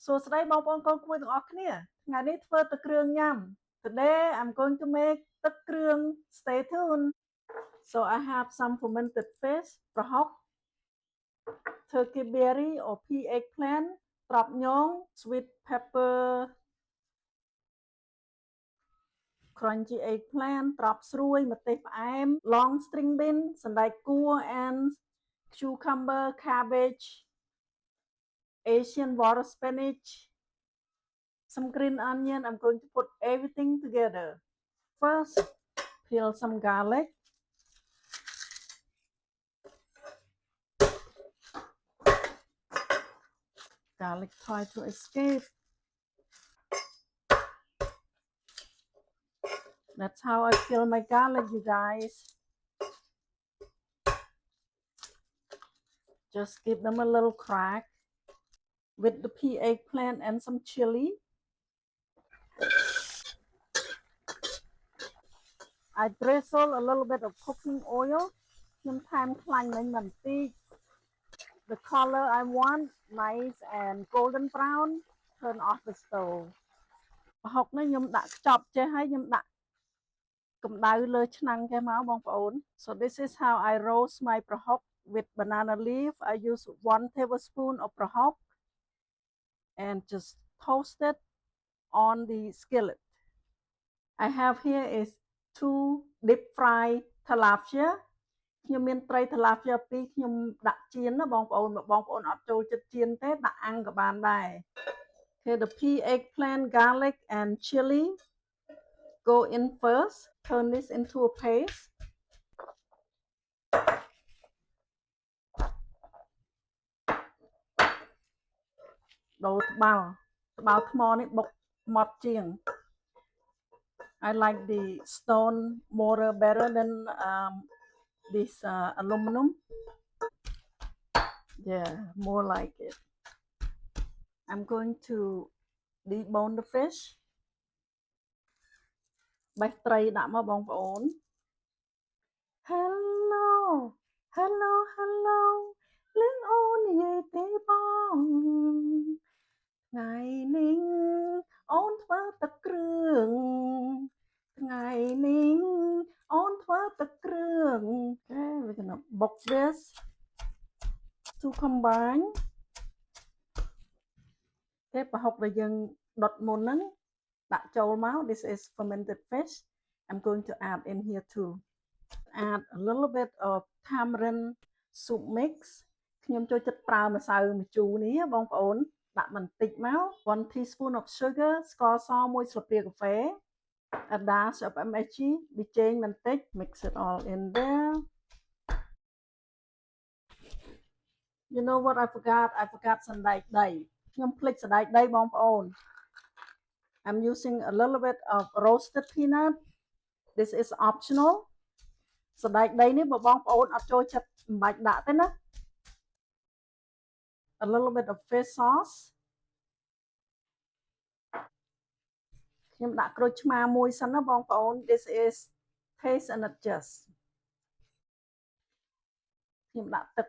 សួស្តីបងប្អូនកូនក្មួយទាំងអស់គ្នាថ្ងៃនេះធ្វើទឹកគ្រឿងញ៉ាំ Today I'm going to make ទឹកគ្រឿង Stay tuned. So I have some fermented fish ប្រហុក turkey berry or pea eggplant ត្រប់ញង sweet pepper crunchy eggplant ត្រប់ស្រួយម្ទេសផ្អែម long string bean សណ្តែកគួរ and cucumber cabbage Asian water spinach some green onion. I'm going to put everything together. First, peel some garlic. Garlic try to escape. That's how I peel my garlic, you guys. Just give them a little crack with the pea eggplant and some chili. I drizzle a little bit of cooking oil. The color I want, nice and golden brown. Turn off the stove. ប្រហុកនេះខ្ញុំដាក់ខ្ចប់ចេះហើយខ្ញុំដាក់កម្ដៅលើឆ្នាំងចេះមកបងប្អូន So this is how I roast my ប្រហុក with banana leaf. I use 1 tablespoon of ប្រហុក and just toast it on the skillet. I have here is 2 deep fry tilapia. ខ្ញុំមានត្រី tilapia 2ខ្ញុំដាក់ចៀនណាបងប្អូនអត់ចូលចិត្តចៀនទេដាក់អាំងក៏បានដែរ Okay, the pea eggplant, garlic and chili go in first. Turn this into a paste. ដូរត្បាល់ថ្មនេះបុកម៉ត់ជាង I like the stone mortar better than this aluminum. Yeah, more like it. I'm going to debone the fish. បេះត្រីដាក់មកបងប្អូន Hello លឿនអូននិយាយទេបងថ្ងៃនេះអូនធ្វើទឹកគ្រឿងថ្ងៃនេះអូនធ្វើទឹកគ្រឿង Okay, we're gonna book this to combine. គេប្រហុកដែលយើងដុតមុនហ្នឹងដាក់ចូលមក This is fermented fish. I'm going to add in here too. Add a little bit of tamarind soup mix. ខ្ញុំចូលចិត្តប្រើម្សៅម្ជូរនេះបងប្អូនដាក់បន្តិចមក 1 teaspoon of sugar ស្ករស1ស្លាបព្រាកាហ្វេ a dash of MSG ប៊ីចេងបន្តិច mix it all in there. You know what I forgot សណ្តែកដីខ្ញុំភ្លេចសណ្តែកដីបងប្អូន I'm using a little bit of roasted peanut. This is optional. សណ្តែកដីនេះបើបងប្អូនអត់ចូលចិត្តមិនបាច់ដាក់ទេណា A little bit of fish sauce. ខ្ញុំដាក់ក្រូចឆ្មាមួយសិនណាបងប្អូន This is taste and adjust. ខ្ញុំដាក់ទឹក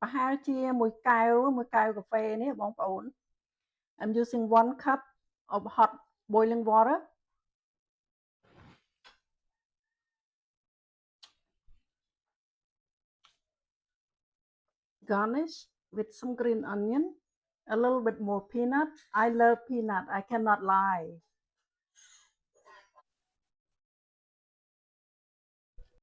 ប្រហែលជាមួយកែវកាហ្វេនេះបងប្អូន I'm using 1 cup of hot boiling water. Garnish with some green onion, a little bit more peanut. I love peanut, I cannot lie.